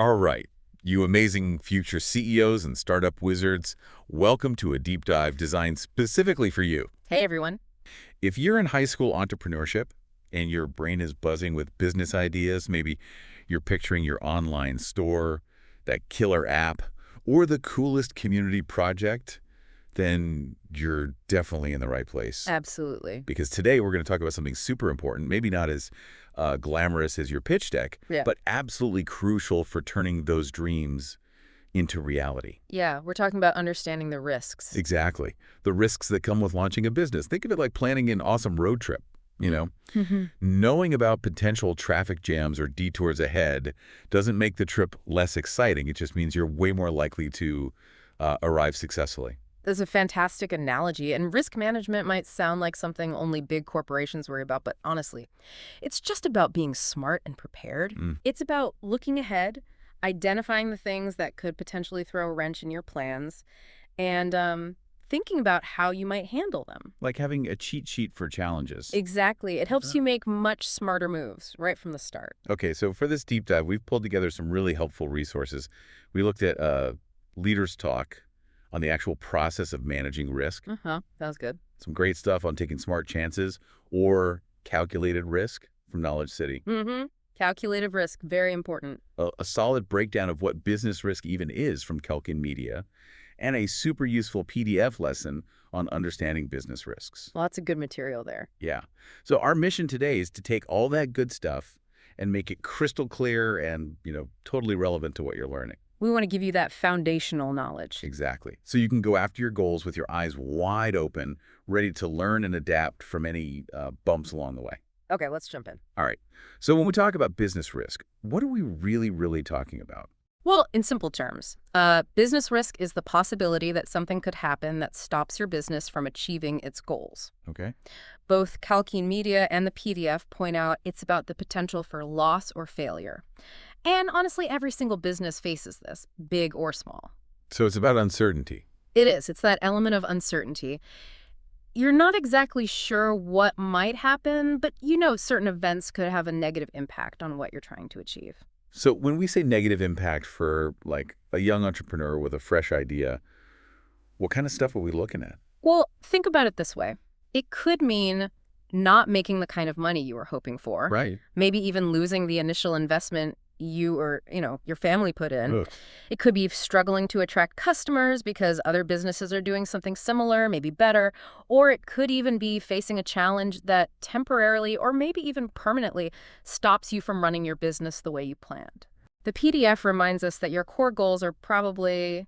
All right, you amazing future CEOs and startup wizards, welcome to a deep dive designed specifically for you. Hey, everyone. If you're in high school entrepreneurship and your brain is buzzing with business ideas, maybe you're picturing your online store, that killer app, or the coolest community project, then you're definitely in the right place. Absolutely. Because today we're going to talk about something super important, maybe not as glamorous as your pitch deck, Yeah. but absolutely crucial for turning those dreams into reality. Yeah, we're talking about understanding the risks. Exactly. The risks that come with launching a business. Think of it like planning an awesome road trip, you know? Hmm. Knowing about potential traffic jams or detours ahead doesn't make the trip less exciting. It just means you're way more likely to arrive successfully. That's a fantastic analogy, and risk management might sound like something only big corporations worry about, but honestly, it's just about being smart and prepared. Mm. It's about looking ahead, identifying the things that could potentially throw a wrench in your plans, and thinking about how you might handle them. Like having a cheat sheet for challenges. Exactly. It helps you make much smarter moves right from the start. Okay, so for this deep dive, we've pulled together some really helpful resources. We looked at Leaders Talk on the actual process of managing risk, Uh-huh. That was good. some great stuff on taking smart chances or calculated risk from Knowledge City, Mm-hmm. Calculated risk, very important. a solid breakdown of what business risk even is from Kelkin Media, and a super useful PDF lesson on understanding business risks. Lots of good material there. Yeah. So our mission today is to take all that good stuff and make it crystal clear and, totally relevant to what you're learning. We want to give you that foundational knowledge. Exactly. So you can go after your goals with your eyes wide open, ready to learn and adapt from any bumps along the way. Okay, let's jump in. All right. So when we talk about business risk, what are we really talking about? Well, in simple terms, business risk is the possibility that something could happen that stops your business from achieving its goals. Okay. Both Calkeen Media and the PDF point out it's about the potential for loss or failure. And honestly, every single business faces this, big or small. So it's about uncertainty. It is. It's that element of uncertainty. You're not exactly sure what might happen, but you know certain events could have a negative impact on what you're trying to achieve. So when we say negative impact for like a young entrepreneur with a fresh idea, what kind of stuff are we looking at? Well, think about it this way. It could mean not making the kind of money you were hoping for. Right. Maybe even losing the initial investment you or, your family put in. Ugh. It could be struggling to attract customers because other businesses are doing something similar, maybe better. Or it could even be facing a challenge that temporarily or maybe even permanently stops you from running your business the way you planned. The PDF reminds us that your core goals are probably,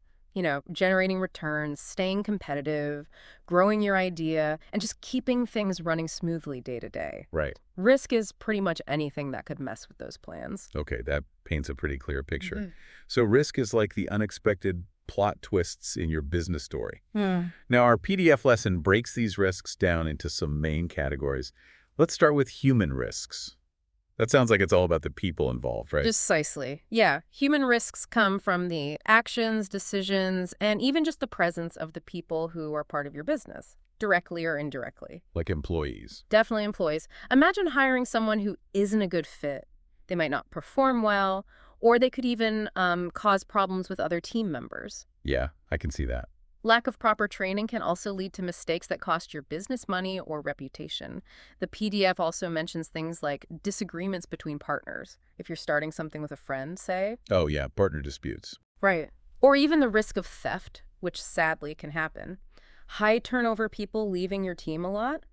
generating returns, staying competitive, growing your idea, and just keeping things running smoothly day to day. Right. Risk is pretty much anything that could mess with those plans. Okay, that paints a pretty clear picture. Mhm. So risk is like the unexpected plot twists in your business story. Now, our PDF lesson breaks these risks down into some main categories. Let's start with human risks. That sounds like it's all about the people involved, right? Precisely. Yeah. Human risks come from the actions, decisions, and even just the presence of the people who are part of your business, directly or indirectly. Like employees. Definitely employees. Imagine hiring someone who isn't a good fit. They might not perform well, or they could even cause problems with other team members. Yeah, I can see that. Lack of proper training can also lead to mistakes that cost your business money or reputation. The PDF also mentions things like disagreements between partners. If you're starting something with a friend, say. Oh, yeah, partner disputes. Right. Or even the risk of theft, which sadly can happen. High turnover people leaving your team a lot.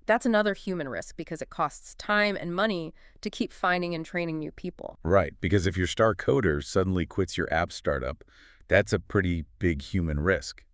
That's another human risk because it costs time and money to keep finding and training new people. Right, because if your star coder suddenly quits your app startup, that's a pretty big human risk.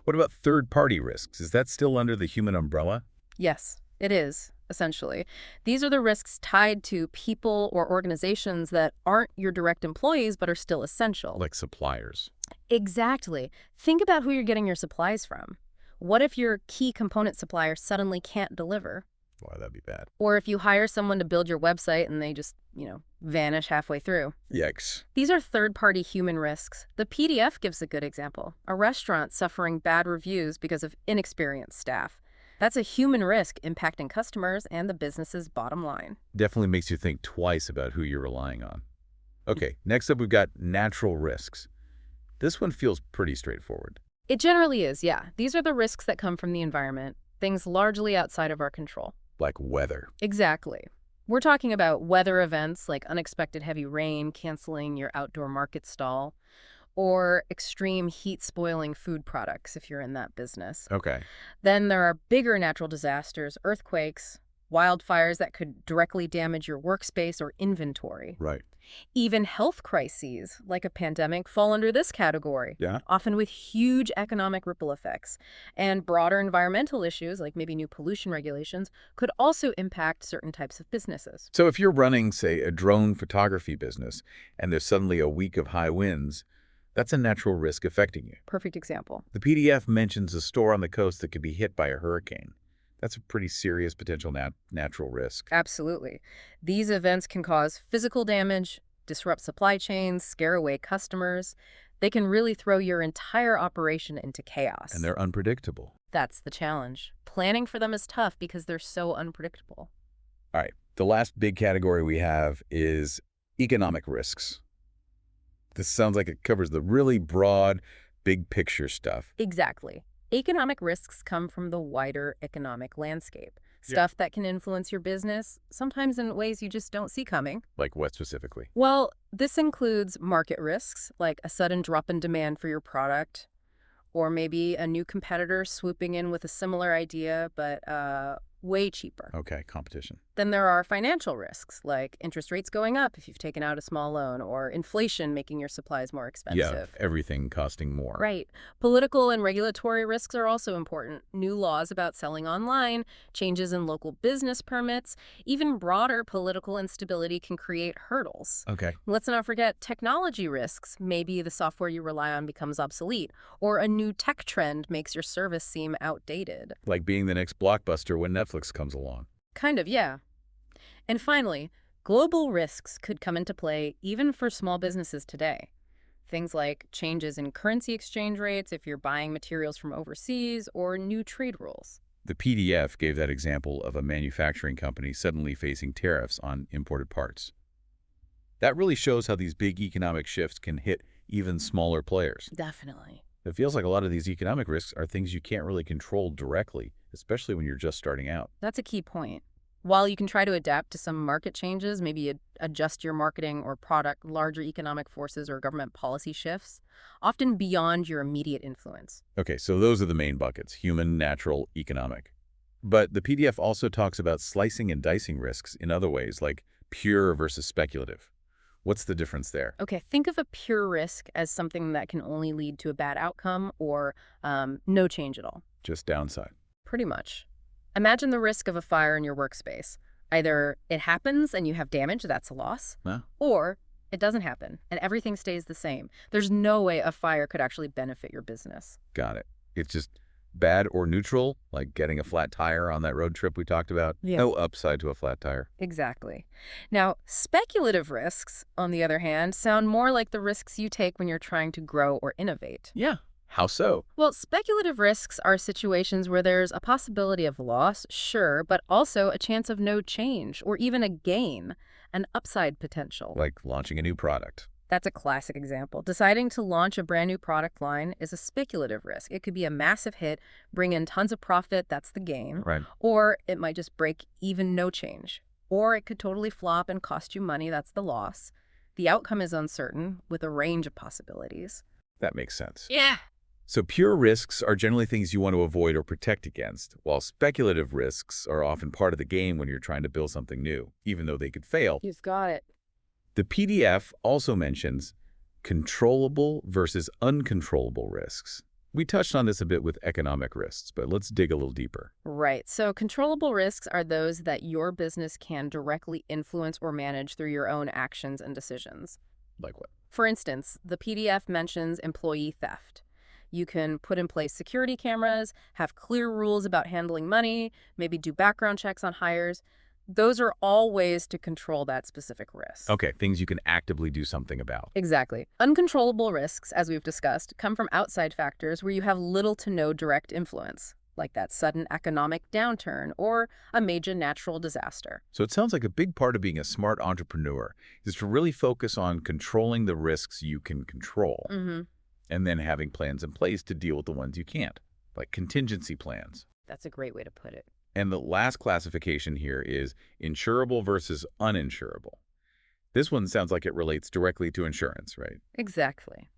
What about third-party risks? Is that still under the human umbrella? Yes, it is, essentially. These are the risks tied to people or organizations that aren't your direct employees but are still essential. Like suppliers. Exactly. Think about who you're getting your supplies from. What if your key component supplier suddenly can't deliver? Boy, that'd be bad. Or if you hire someone to build your website and they just, vanish halfway through. Yikes. These are third-party human risks. The PDF gives a good example. A restaurant suffering bad reviews because of inexperienced staff. That's a human risk impacting customers and the business's bottom line. Definitely makes you think twice about who you're relying on. Okay, next up we've got natural risks. This one feels pretty straightforward. It generally is, yeah. These are the risks that come from the environment, things largely outside of our control. Like weather. Exactly. We're talking about weather events like unexpected heavy rain canceling your outdoor market stall, or extreme heat spoiling food products if you're in that business. Okay. Then there are bigger natural disasters, earthquakes, wildfires that could directly damage your workspace or inventory. Right. Even health crises, like a pandemic, fall under this category, Yeah? often with huge economic ripple effects. And broader environmental issues, like maybe new pollution regulations, could also impact certain types of businesses. So if you're running, say, a drone photography business and there's suddenly a week of high winds, that's a natural risk affecting you. Perfect example. The PDF mentions a store on the coast that could be hit by a hurricane. That's a pretty serious potential natural risk. Absolutely. These events can cause physical damage, disrupt supply chains, scare away customers. They can really throw your entire operation into chaos. And they're unpredictable. That's the challenge. Planning for them is tough because they're so unpredictable. All right, the last big category we have is economic risks. This sounds like it covers the really broad, big picture stuff. Exactly. Economic risks come from the wider economic landscape. Stuff that can influence your business, sometimes in ways you just don't see coming. Like what specifically? Well, this includes market risks, like a sudden drop in demand for your product, or maybe a new competitor swooping in with a similar idea, but way cheaper. Okay, competition. Then there are financial risks, like interest rates going up if you've taken out a small loan, or inflation making your supplies more expensive. Yeah, everything costing more. Right. Political and regulatory risks are also important. New laws about selling online, changes in local business permits, even broader political instability can create hurdles. Okay. Let's not forget technology risks. Maybe the software you rely on becomes obsolete, or a new tech trend makes your service seem outdated. Like being the next blockbuster when Netflix comes along. Kind of, yeah. And finally, global risks could come into play even for small businesses today. Things like changes in currency exchange rates if you're buying materials from overseas, or new trade rules. The PDF gave that example of a manufacturing company suddenly facing tariffs on imported parts. That really shows how these big economic shifts can hit even smaller players. Definitely. It feels like a lot of these economic risks are things you can't really control directly, especially when you're just starting out. That's a key point. While you can try to adapt to some market changes, maybe adjust your marketing or product, larger economic forces or government policy shifts, often beyond your immediate influence. Okay, so those are the main buckets: human, natural, economic. But the PDF also talks about slicing and dicing risks in other ways, like pure versus speculative. What's the difference there? Okay, think of a pure risk as something that can only lead to a bad outcome or no change at all. Just downside. Pretty much. Imagine the risk of a fire in your workspace. Either it happens and you have damage, that's a loss, Huh? or it doesn't happen and everything stays the same. There's no way a fire could actually benefit your business. Got it. It's just bad or neutral, like getting a flat tire on that road trip we talked about. Yeah. No upside to a flat tire. Exactly. Now, speculative risks, on the other hand, sound more like the risks you take when you're trying to grow or innovate. Yeah. How so? Well, speculative risks are situations where there's a possibility of loss, sure, but also a chance of no change or even a gain, an upside potential. Like launching a new product. That's a classic example. Deciding to launch a brand new product line is a speculative risk. It could be a massive hit, bring in tons of profit, that's the gain, Right. or it might just break even, no change. Or it could totally flop and cost you money, that's the loss. The outcome is uncertain, with a range of possibilities. That makes sense. Yeah. So pure risks are generally things you want to avoid or protect against, while speculative risks are often part of the game when you're trying to build something new, even though they could fail. You've got it. The PDF also mentions controllable versus uncontrollable risks. We touched on this a bit with economic risks, but let's dig a little deeper. Right. So controllable risks are those that your business can directly influence or manage through your own actions and decisions. Like what? For instance, the PDF mentions employee theft. You can put in place security cameras, have clear rules about handling money, maybe do background checks on hires. Those are all ways to control that specific risk. Okay, things you can actively do something about. Exactly. Uncontrollable risks, as we've discussed, come from outside factors where you have little to no direct influence, like that sudden economic downturn or a major natural disaster. So it sounds like a big part of being a smart entrepreneur is to really focus on controlling the risks you can control Hmm. and then having plans in place to deal with the ones you can't, like contingency plans. That's a great way to put it. And the last classification here is insurable versus uninsurable. This one sounds like it relates directly to insurance, right? Exactly.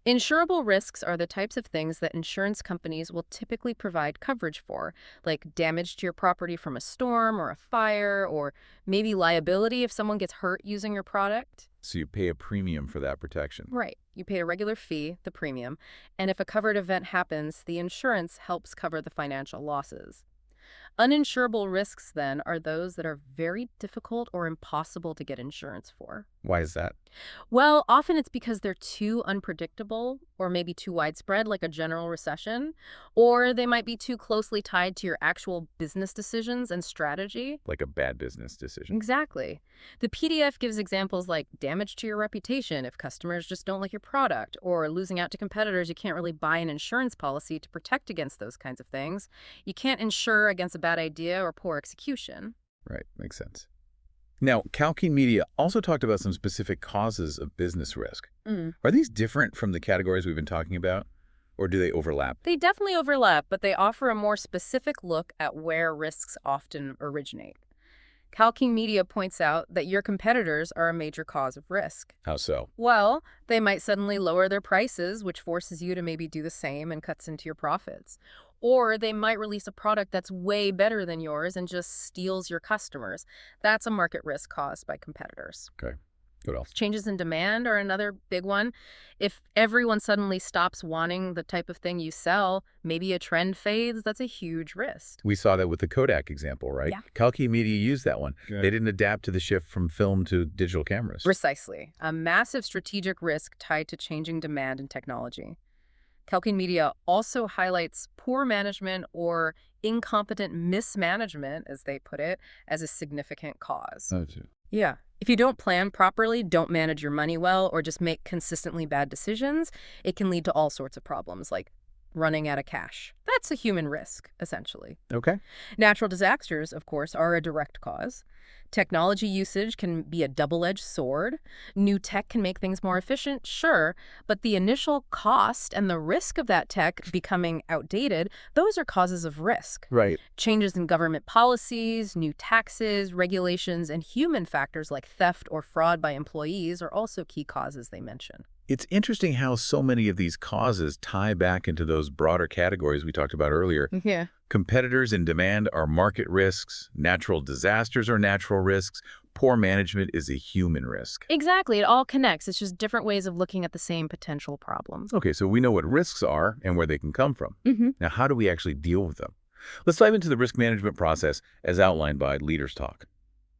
Insurable risks are the types of things that insurance companies will typically provide coverage for, like damage to your property from a storm or a fire, or maybe liability if someone gets hurt using your product. So you pay a premium for that protection. Right. You pay a regular fee, the premium, and if a covered event happens, the insurance helps cover the financial losses. Uninsurable risks, then, are those that are very difficult or impossible to get insurance for. Why is that? Well, often it's because they're too unpredictable or maybe too widespread, like a general recession, or they might be too closely tied to your actual business decisions and strategy. Like a bad business decision. Exactly. The PDF gives examples like damage to your reputation if customers just don't like your product, or losing out to competitors. You can't really buy an insurance policy to protect against those kinds of things. You can't insure against a bad idea or poor execution. Right, makes sense. Now, Calkeen Media also talked about some specific causes of business risk. Mm. Are these different from the categories we've been talking about, or do they overlap? They definitely overlap, but they offer a more specific look at where risks often originate. Calkeen Media points out that your competitors are a major cause of risk. How so? Well, they might suddenly lower their prices, which forces you to maybe do the same and cuts into your profits. Or they might release a product that's way better than yours and just steals your customers. That's a market risk caused by competitors. Okay. What else? Changes in demand are another big one. If everyone suddenly stops wanting the type of thing you sell, maybe a trend fades, that's a huge risk. We saw that with the Kodak example, right? Yeah. Calkeen Media used that one. Okay. They didn't adapt to the shift from film to digital cameras. Precisely. A massive strategic risk tied to changing demand and technology. Calkeen Media also highlights poor management or incompetent mismanagement, as they put it, as a significant cause. Oh, too. Yeah. If you don't plan properly, don't manage your money well, or just make consistently bad decisions, it can lead to all sorts of problems, like running out of cash. That's a human risk, essentially. Okay. Natural disasters, of course, are a direct cause. Technology usage can be a double-edged sword. New tech can make things more efficient, sure, but the initial cost and the risk of that tech becoming outdated, those are causes of risk. Right. Changes in government policies, new taxes, regulations, and human factors like theft or fraud by employees are also key causes they mention. It's interesting how so many of these causes tie back into those broader categories we talked about earlier. Yeah. Competitors in demand are market risks, natural disasters are natural risks, poor management is a human risk. Exactly. It all connects. It's just different ways of looking at the same potential problem. Okay, so we know what risks are and where they can come from. Mm-hmm. Now, how do we actually deal with them? Let's dive into the risk management process as outlined by Leaders Talk.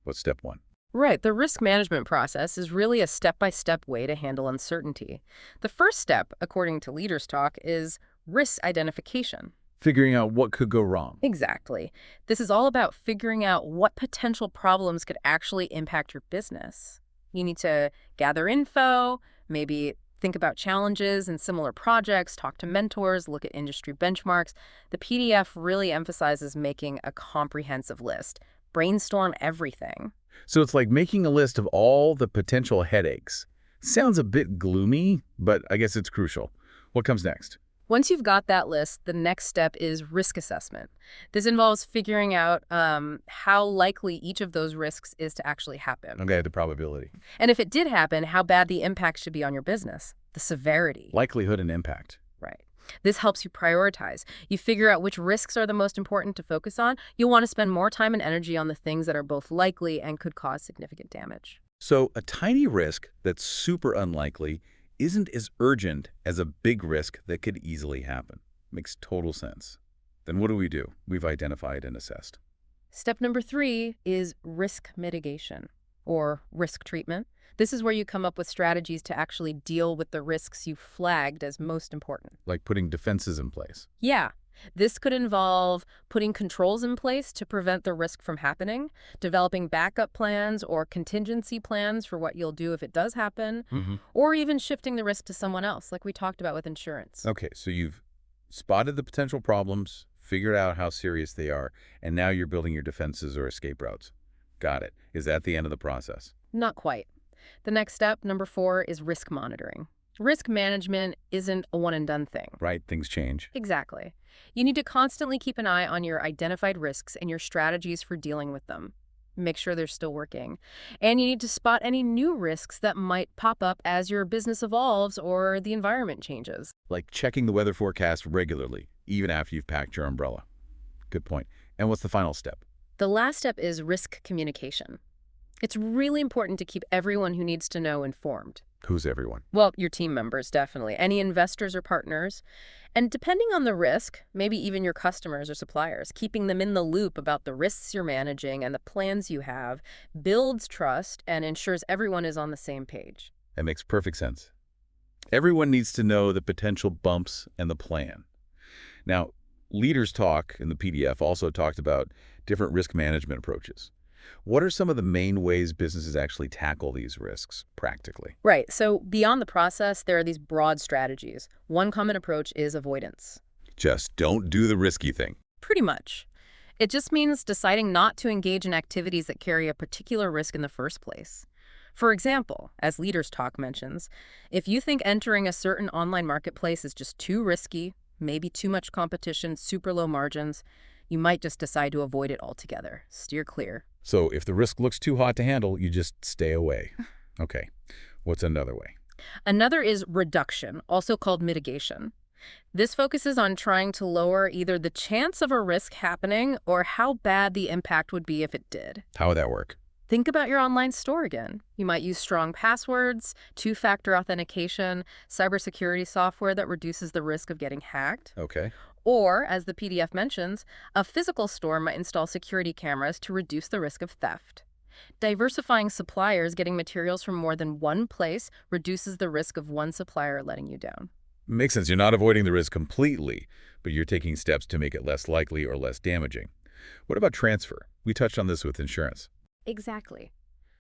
What's step one? Right. The risk management process is really a step-by-step way to handle uncertainty. The first step, according to Leaders Talk, is risk identification. Figuring out what could go wrong. Exactly. This is all about figuring out what potential problems could actually impact your business. You need to gather info, maybe think about challenges and similar projects, talk to mentors, look at industry benchmarks. The PDF really emphasizes making a comprehensive list. Brainstorm everything. So it's like making a list of all the potential headaches. Sounds a bit gloomy, but I guess it's crucial. What comes next? Once you've got that list, the next step is risk assessment. This involves figuring out how likely each of those risks is to actually happen. Okay, the probability. And if it did happen, how bad the impact should be on your business, the severity. Likelihood and impact. Right. This helps you prioritize. You figure out which risks are the most important to focus on. You'll want to spend more time and energy on the things that are both likely and could cause significant damage. So a tiny risk that's super unlikely isn't as urgent as a big risk that could easily happen. Makes total sense. Then what do? We've identified and assessed. Step number 3 is risk mitigation or risk treatment. This is where you come up with strategies to actually deal with the risks you flagged as most important. Like putting defenses in place. Yeah. This could involve putting controls in place to prevent the risk from happening, developing backup plans or contingency plans for what you'll do if it does happen, or even shifting the risk to someone else, like we talked about with insurance. Okay, so you've spotted the potential problems, figured out how serious they are, and now you're building your defenses or escape routes. Got it. Is that the end of the process? Not quite. The next step, number 4, is risk monitoring. Risk management isn't a one-and-done thing. Right, things change. Exactly. You need to constantly keep an eye on your identified risks and your strategies for dealing with them. Make sure they're still working. And you need to spot any new risks that might pop up as your business evolves or the environment changes. Like checking the weather forecast regularly, even after you've packed your umbrella. Good point. And what's the final step? The last step is risk communication. It's really important to keep everyone who needs to know informed. Who's everyone? Well, your team members, definitely. Any investors or partners. And depending on the risk, maybe even your customers or suppliers, keeping them in the loop about the risks you're managing and the plans you have builds trust and ensures everyone is on the same page. That makes perfect sense. Everyone needs to know the potential bumps and the plan. Now, Leaders Talk in the PDF also talked about different risk management approaches. What are some of the main ways businesses actually tackle these risks practically? Right. So beyond the process, there are these broad strategies. One common approach is avoidance. Just don't do the risky thing. Pretty much. It just means deciding not to engage in activities that carry a particular risk in the first place. For example, as Leaders Talk mentions, if you think entering a certain online marketplace is just too risky, maybe too much competition, super low margins, you might just decide to avoid it altogether. Steer clear. So if the risk looks too hot to handle, you just stay away. Okay. What's another way? Another is reduction, also called mitigation. This focuses on trying to lower either the chance of a risk happening or how bad the impact would be if it did. How would that work? Think about your online store again. You might use strong passwords, two-factor authentication, cybersecurity software that reduces the risk of getting hacked. Okay. Or, as the PDF mentions, a physical store might install security cameras to reduce the risk of theft. Diversifying suppliers, getting materials from more than one place, reduces the risk of one supplier letting you down. Makes sense. You're not avoiding the risk completely, but you're taking steps to make it less likely or less damaging. What about transfer? We touched on this with insurance. Exactly.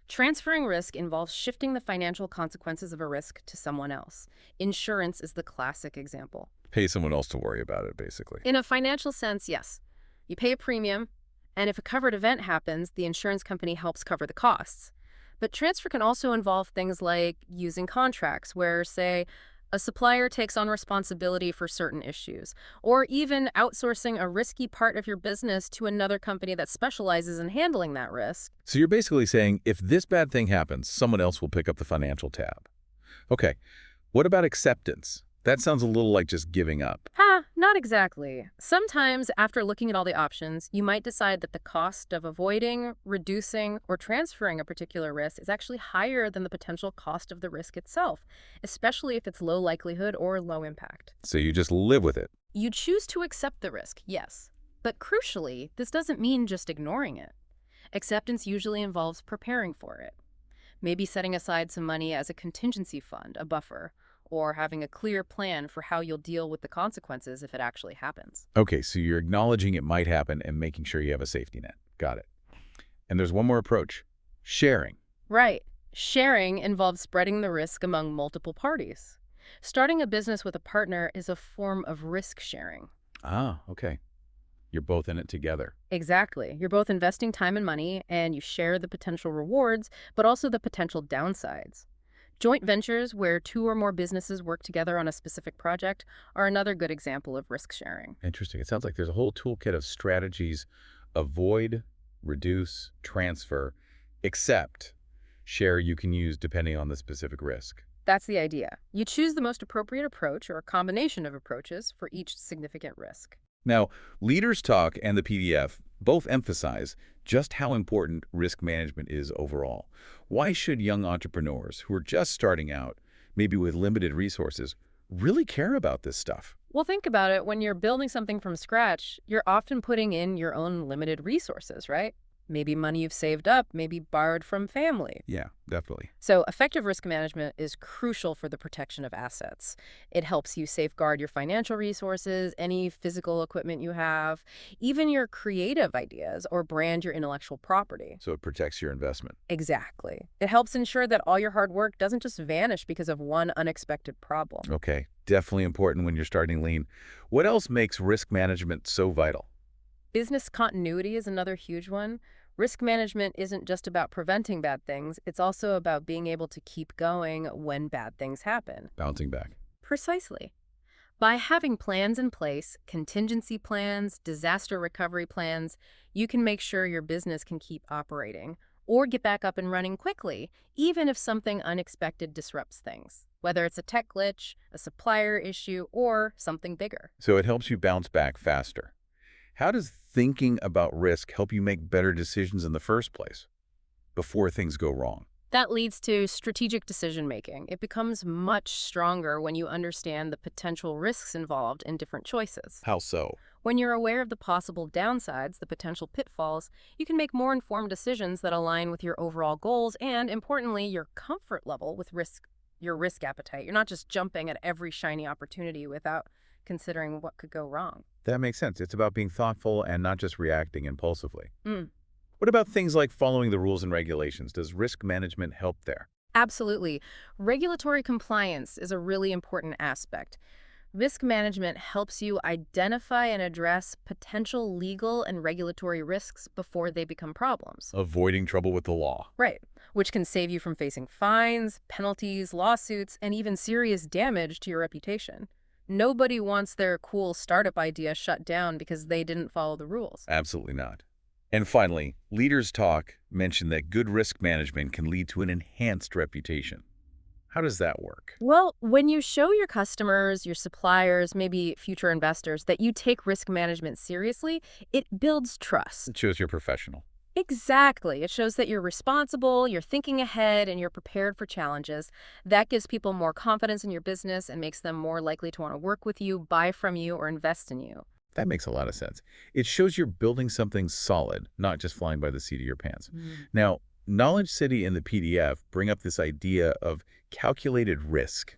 Transferring risk involves shifting the financial consequences of a risk to someone else. Insurance is the classic example. Pay someone else to worry about it, basically. In a financial sense, yes. You pay a premium, and if a covered event happens, the insurance company helps cover the costs. But transfer can also involve things like using contracts where, say, a supplier takes on responsibility for certain issues, or even outsourcing a risky part of your business to another company that specializes in handling that risk. So you're basically saying if this bad thing happens, someone else will pick up the financial tab. Okay. What about acceptance? That sounds a little like just giving up. Not exactly. Sometimes, after looking at all the options, you might decide that the cost of avoiding, reducing, or transferring a particular risk is actually higher than the potential cost of the risk itself, especially if it's low likelihood or low impact. So you just live with it. You choose to accept the risk, yes. But crucially, this doesn't mean just ignoring it. Acceptance usually involves preparing for it. Maybe setting aside some money as a contingency fund, a buffer, or having a clear plan for how you'll deal with the consequences if it actually happens. Okay, so you're acknowledging it might happen and making sure you have a safety net. Got it. And there's one more approach. Sharing. Right. Sharing involves spreading the risk among multiple parties. Starting a business with a partner is a form of risk sharing. Ah, okay. You're both in it together. Exactly. You're both investing time and money, and you share the potential rewards, but also the potential downsides. Joint ventures, where 2 or more businesses work together on a specific project, are another good example of risk sharing. Interesting. It sounds like there's a whole toolkit of strategies: avoid, reduce, transfer, except share you can use depending on the specific risk. That's the idea. You choose the most appropriate approach or a combination of approaches for each significant risk. Now, Leaders Talk and the PDF both emphasize just how important risk management is overall. Why should young entrepreneurs who are just starting out, maybe with limited resources, really care about this stuff? Well, think about it. When you're building something from scratch, you're often putting in your own limited resources, right? maybe money you've saved up, maybe borrowed from family. Yeah, definitely. So effective risk management is crucial for the protection of assets. It helps you safeguard your financial resources, any physical equipment you have, even your creative ideas, or brand your intellectual property. So it protects your investment. Exactly. It helps ensure that all your hard work doesn't just vanish because of one unexpected problem. Okay, definitely important when you're starting lean. What else makes risk management so vital? Business continuity is another huge one. Risk management isn't just about preventing bad things, it's also about being able to keep going when bad things happen. Bouncing back. Precisely. By having plans in place, contingency plans, disaster recovery plans, you can make sure your business can keep operating or get back up and running quickly, even if something unexpected disrupts things, whether it's a tech glitch, a supplier issue, or something bigger. So it helps you bounce back faster. How does thinking about risk help you make better decisions in the first place, before things go wrong? That leads to strategic decision making. It becomes much stronger when you understand the potential risks involved in different choices. How so? When you're aware of the possible downsides, the potential pitfalls, you can make more informed decisions that align with your overall goals and, importantly, your comfort level with your risk appetite. You're not just jumping at every shiny opportunity without considering what could go wrong. That makes sense. It's about being thoughtful and not just reacting impulsively. Mm. What about things like following the rules and regulations? Does risk management help there? Absolutely. Regulatory compliance is a really important aspect. Risk management helps you identify and address potential legal and regulatory risks before they become problems. Avoiding trouble with the law. Right, which can save you from facing fines, penalties, lawsuits, and even serious damage to your reputation. Nobody wants their cool startup idea shut down because they didn't follow the rules. Absolutely not. And finally, leaders talk mention that good risk management can lead to an enhanced reputation. How does that work? Well, when you show your customers, your suppliers, maybe future investors that you take risk management seriously, it builds trust. It shows you're professional. Exactly. It shows that you're responsible, you're thinking ahead, and you're prepared for challenges. That gives people more confidence in your business and makes them more likely to want to work with you, buy from you, or invest in you. That makes a lot of sense. It shows you're building something solid, not just flying by the seat of your pants. Now, Knowledge City and the PDF bring up this idea of calculated risk.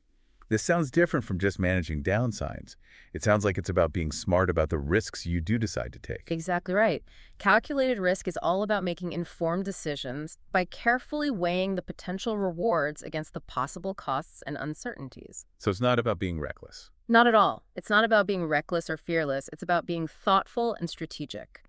This sounds different from just managing downsides. It sounds like it's about being smart about the risks you do decide to take. Exactly right. Calculated risk is all about making informed decisions by carefully weighing the potential rewards against the possible costs and uncertainties. So it's not about being reckless. Not at all. It's not about being reckless or fearless. It's about being thoughtful and strategic.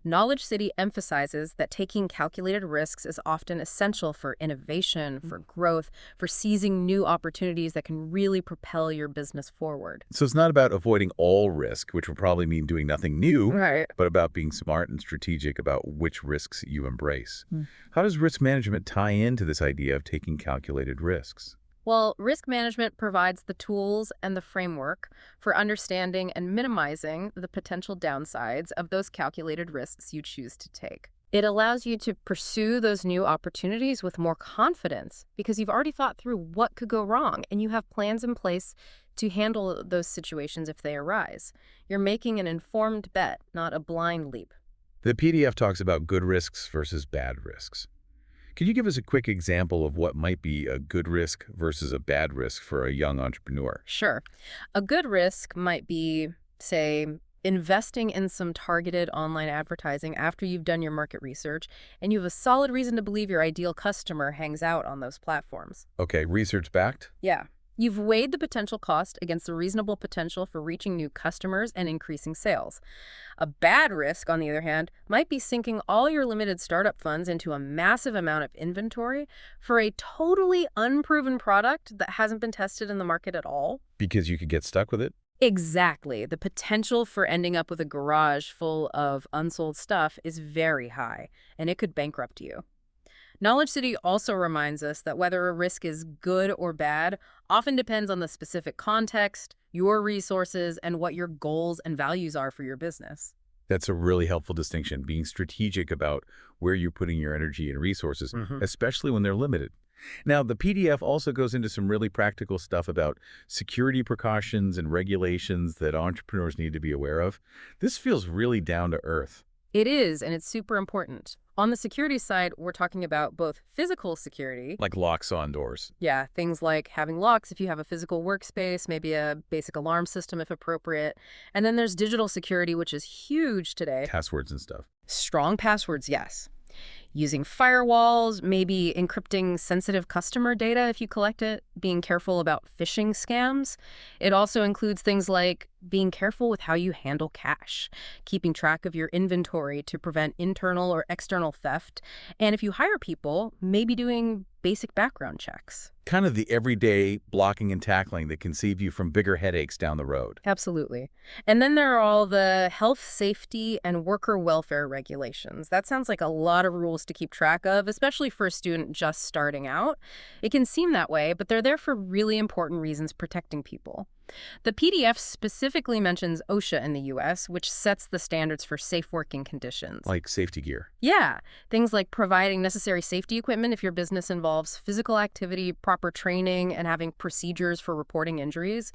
Knowledge City emphasizes that taking calculated risks is often essential for innovation, for growth, for seizing new opportunities that can really propel your business forward. So it's not about avoiding all risk, which would probably mean doing nothing new, Right. but about being smart and strategic about which risks you embrace. How does risk management tie into this idea of taking calculated risks? Well, risk management provides the tools and the framework for understanding and minimizing the potential downsides of those calculated risks you choose to take. It allows you to pursue those new opportunities with more confidence because you've already thought through what could go wrong and you have plans in place to handle those situations if they arise. You're making an informed bet, not a blind leap. The PDF talks about good risks versus bad risks. Could you give us a quick example of what might be a good risk versus a bad risk for a young entrepreneur? Sure. A good risk might be, say, investing in some targeted online advertising after you've done your market research and you have a solid reason to believe your ideal customer hangs out on those platforms. Okay, research backed? Yeah. You've weighed the potential cost against the reasonable potential for reaching new customers and increasing sales. A bad risk, on the other hand, might be sinking all your limited startup funds into a massive amount of inventory for a totally unproven product that hasn't been tested in the market at all. Because you could get stuck with it? Exactly. The potential for ending up with a garage full of unsold stuff is very high, and it could bankrupt you. Knowledge City also reminds us that whether a risk is good or bad often depends on the specific context, your resources, and what your goals and values are for your business. That's a really helpful distinction, being strategic about where you're putting your energy and resources, especially when they're limited. Now, the PDF also goes into some really practical stuff about security precautions and regulations that entrepreneurs need to be aware of. This feels really down to earth. It is, and it's super important. On the security side, we're talking about both physical security. Like locks on doors. Yeah, things like having locks if you have a physical workspace, maybe a basic alarm system if appropriate. And then there's digital security, which is huge today. Passwords and stuff. Strong passwords, yes. Using firewalls, maybe encrypting sensitive customer data if you collect it, being careful about phishing scams. It also includes things like being careful with how you handle cash, keeping track of your inventory to prevent internal or external theft, and if you hire people, maybe doing basic background checks. Kind of the everyday blocking and tackling that can save you from bigger headaches down the road. Absolutely. And then there are all the health, safety, and worker welfare regulations. That sounds like a lot of rules to keep track of, especially for a student just starting out. It can seem that way, but they're there for really important reasons protecting people. The PDF specifically mentions OSHA in the U.S., which sets the standards for safe working conditions. Like safety gear. Yeah, things like providing necessary safety equipment if your business involves physical activity, proper training, and having procedures for reporting injuries.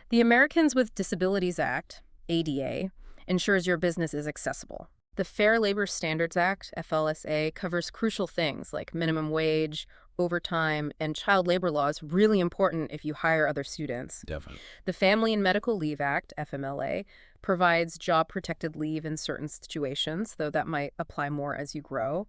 The Americans with Disabilities Act, ADA, ensures your business is accessible. The Fair Labor Standards Act, FLSA, covers crucial things like minimum wage, overtime, and child labor laws, really important if you hire other students. Definitely. The Family and Medical Leave Act, FMLA, provides job-protected leave in certain situations, though that might apply more as you grow.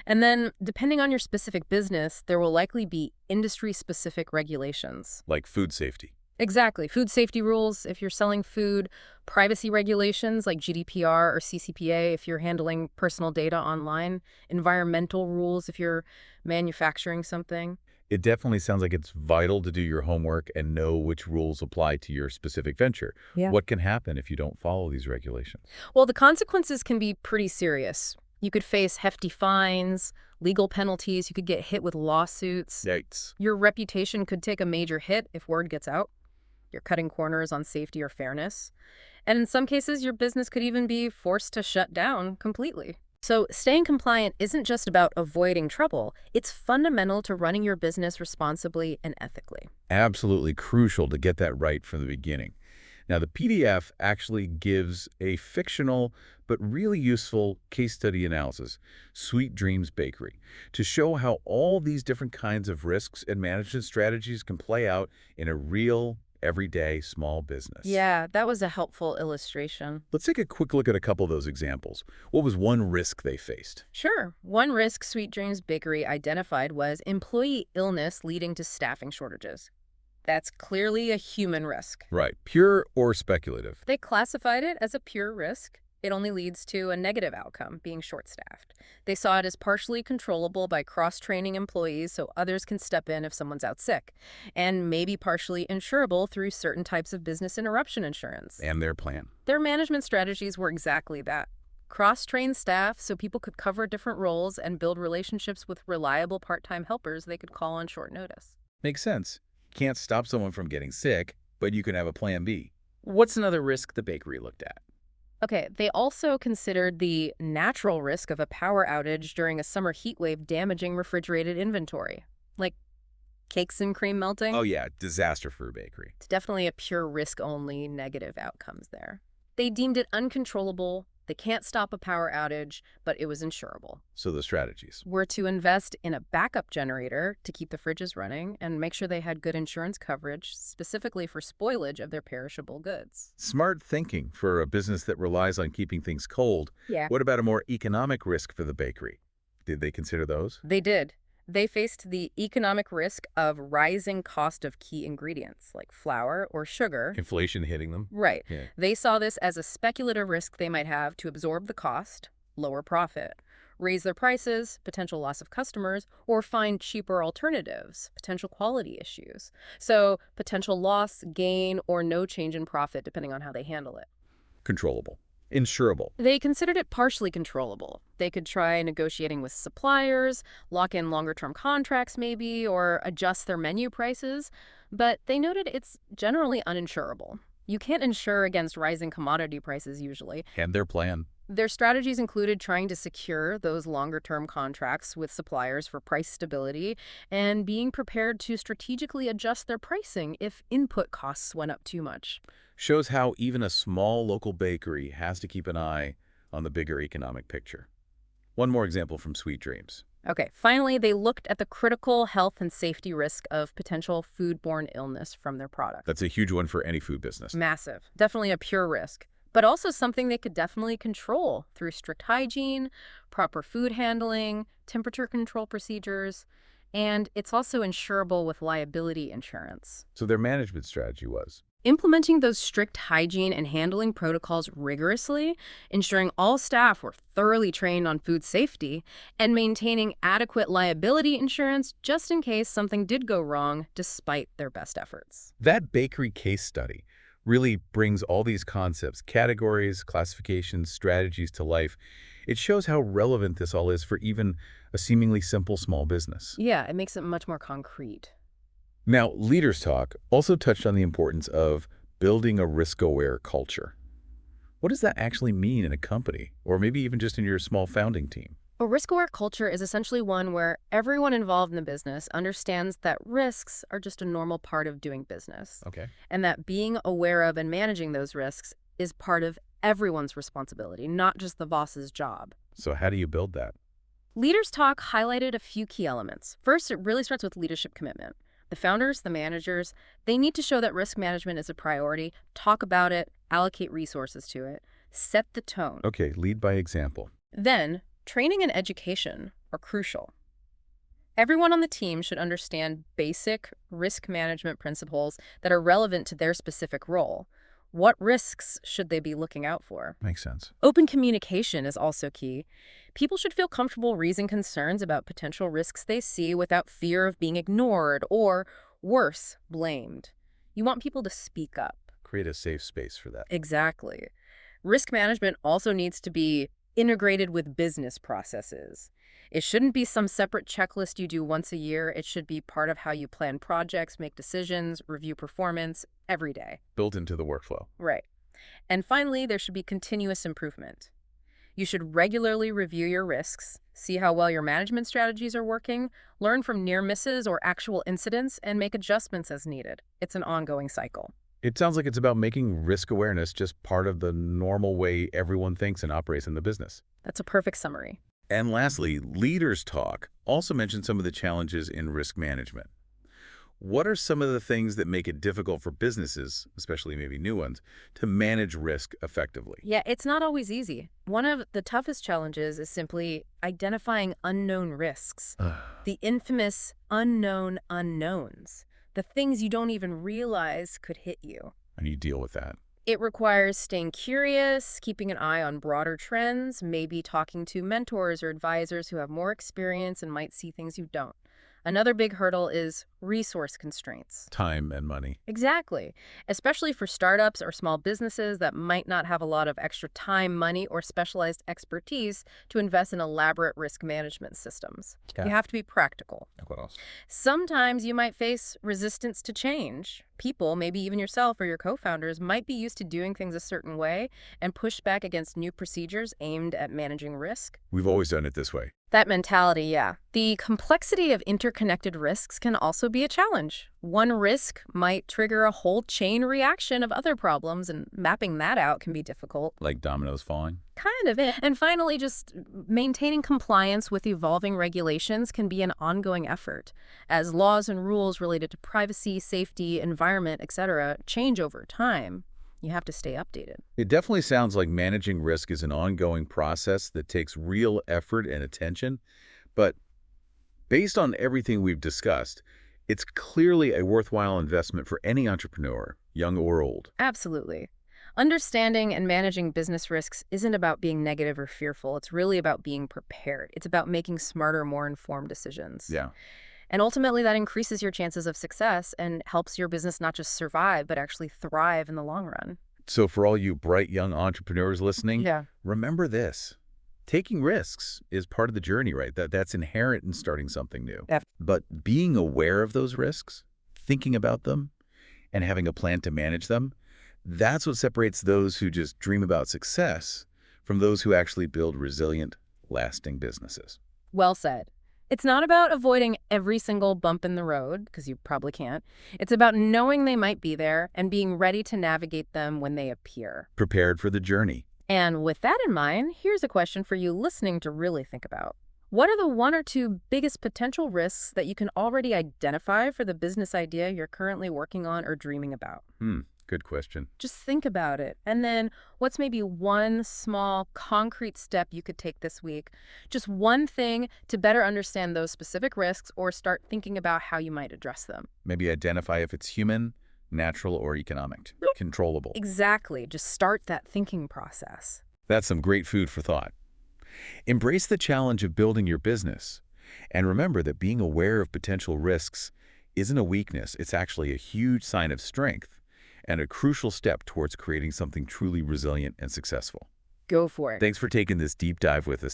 And then, depending on your specific business, there will likely be industry-specific regulations. Like food safety. Exactly. Food safety rules if you're selling food, privacy regulations like GDPR or CCPA if you're handling personal data online, environmental rules if you're manufacturing something. It definitely sounds like it's vital to do your homework and know which rules apply to your specific venture. Yeah. What can happen if you don't follow these regulations? Well, the consequences can be pretty serious. You could face hefty fines, legal penalties, you could get hit with lawsuits. Yikes. Your reputation could take a major hit if word gets out. You're cutting corners on safety or fairness. And in some cases, your business could even be forced to shut down completely. So staying compliant isn't just about avoiding trouble. It's fundamental to running your business responsibly and ethically. Absolutely crucial to get that right from the beginning. Now, the PDF actually gives a fictional but really useful case study analysis, Sweet Dreams Bakery, to show how all these different kinds of risks and management strategies can play out in a real, everyday small business. Yeah, that was a helpful illustration. Let's take a quick look at a couple of those examples. What was one risk they faced? Sure. One risk Sweet Dreams Bakery identified was employee illness leading to staffing shortages. That's clearly a human risk. Right. Pure or speculative? They classified it as a pure risk. It only leads to a negative outcome, being short-staffed. They saw it as partially controllable by cross-training employees so others can step in if someone's out sick, and maybe partially insurable through certain types of business interruption insurance. And their plan. Their management strategies were exactly that. Cross-train staff so people could cover different roles and build relationships with reliable part-time helpers they could call on short notice. Makes sense. Can't stop someone from getting sick, but you can have a plan B. What's another risk the bakery looked at? Okay, they also considered the natural risk of a power outage during a summer heat wave damaging refrigerated inventory, like cakes and cream melting. Oh yeah, disaster for a bakery. It's definitely a pure risk-only negative outcomes there. They deemed it uncontrollable. They can't stop a power outage, but it was insurable. So the strategies. Were to invest in a backup generator to keep the fridges running and make sure they had good insurance coverage, specifically for spoilage of their perishable goods. Smart thinking for a business that relies on keeping things cold. Yeah. What about a more economic risk for the bakery? Did they consider those? They did. They faced the economic risk of rising cost of key ingredients like flour or sugar. Inflation hitting them? Right. Yeah. They saw this as a speculative risk they might have to absorb the cost, lower profit, raise their prices, potential loss of customers, or find cheaper alternatives, potential quality issues. So potential loss, gain, or no change in profit depending on how they handle it. Controllable. Insurable. They considered it partially controllable. They could try negotiating with suppliers, lock in longer-term contracts maybe, or adjust their menu prices, but they noted it's generally uninsurable. You can't insure against rising commodity prices usually. And their plan. Their strategies included trying to secure those longer-term contracts with suppliers for price stability and being prepared to strategically adjust their pricing if input costs went up too much. Shows how even a small local bakery has to keep an eye on the bigger economic picture. One more example from Sweet Dreams. Okay, finally, they looked at the critical health and safety risk of potential foodborne illness from their product. That's a huge one for any food business. Massive. Definitely a pure risk, but also something they could definitely control through strict hygiene, proper food handling, temperature control procedures, and it's also insurable with liability insurance. So their management strategy was, Implementing those strict hygiene and handling protocols rigorously, ensuring all staff were thoroughly trained on food safety, and maintaining adequate liability insurance just in case something did go wrong despite their best efforts. that bakery case study really brings all these concepts, categories, classifications, strategies to life. It shows how relevant this all is for even a seemingly simple small business. Yeah, it makes it much more concrete. Now, Leaders Talk also touched on the importance of building a risk-aware culture. What does that actually mean in a company, or maybe even just in your small founding team? A risk-aware culture is essentially one where everyone involved in the business understands that risks are just a normal part of doing business, Okay. and that being aware of and managing those risks is part of everyone's responsibility, not just the boss's job. So how do you build that? Leaders Talk highlighted a few key elements. First, it really starts with leadership commitment. The founders, the managers, they need to show that risk management is a priority, talk about it, allocate resources to it, set the tone. Okay, lead by example. Then, training and education are crucial. Everyone on the team should understand basic risk management principles that are relevant to their specific role. What risks should they be looking out for? Makes sense. Open communication is also key. People should feel comfortable raising concerns about potential risks they see without fear of being ignored or, worse, blamed. You want people to speak up. Create a safe space for that. Exactly. Risk management also needs to be integrated with business processes. It shouldn't be some separate checklist you do once a year. It should be part of how you plan projects, make decisions, review performance every day. Built into the workflow. Right. And finally, there should be continuous improvement. You should regularly review your risks, see how well your management strategies are working, learn from near misses or actual incidents, and make adjustments as needed. It's an ongoing cycle. It sounds like it's about making risk awareness just part of the normal way everyone thinks and operates in the business. That's a perfect summary. And lastly, Leaders Talk also mentioned some of the challenges in risk management. What are some of the things that make it difficult for businesses, especially maybe new ones, to manage risk effectively? Yeah, it's not always easy. One of the toughest challenges is simply identifying unknown risks. The infamous unknown unknowns. The things you don't even realize could hit you. And you deal with that. It requires staying curious, keeping an eye on broader trends, maybe talking to mentors or advisors who have more experience and might see things you don't. Another big hurdle is resource constraints. Time and money. Exactly. Especially for startups or small businesses that might not have a lot of extra time, money, or specialized expertise to invest in elaborate risk management systems. Yeah. You have to be practical. What else? Sometimes you might face resistance to change. People, maybe even yourself or your co-founders, might be used to doing things a certain way and push back against new procedures aimed at managing risk. We've always done it this way. That mentality, yeah. The complexity of interconnected risks can also be a challenge. One risk might trigger a whole chain reaction of other problems, and mapping that out can be difficult. Like dominoes falling. Kind of it. And finally, just maintaining compliance with evolving regulations can be an ongoing effort. As laws and rules related to privacy, safety, environment, etc., change over time, you have to stay updated. It definitely sounds like managing risk is an ongoing process that takes real effort and attention. But based on everything we've discussed, it's clearly a worthwhile investment for any entrepreneur, young or old. Absolutely. Understanding and managing business risks isn't about being negative or fearful. It's really about being prepared. It's about making smarter, more informed decisions. Yeah. And ultimately, that increases your chances of success and helps your business not just survive, but actually thrive in the long run. So for all you bright young entrepreneurs listening, remember this. Taking risks is part of the journey, right? That's inherent in starting something new. But being aware of those risks, thinking about them, and having a plan to manage them, that's what separates those who just dream about success from those who actually build resilient, lasting businesses. Well said. It's not about avoiding every single bump in the road, because you probably can't. It's about knowing they might be there and being ready to navigate them when they appear. Prepared for the journey. And with that in mind, here's a question for you listening to really think about. What are the one or two biggest potential risks that you can already identify for the business idea you're currently working on or dreaming about? Good question. Just think about it. And then what's maybe one small, concrete step you could take this week? Just one thing to better understand those specific risks or start thinking about how you might address them. Maybe identify if it's human, natural, or economic. Controllable. Exactly. Just start that thinking process. That's some great food for thought. Embrace the challenge of building your business. And remember that being aware of potential risks isn't a weakness. It's actually a huge sign of strength and a crucial step towards creating something truly resilient and successful. Go for it. Thanks for taking this deep dive with us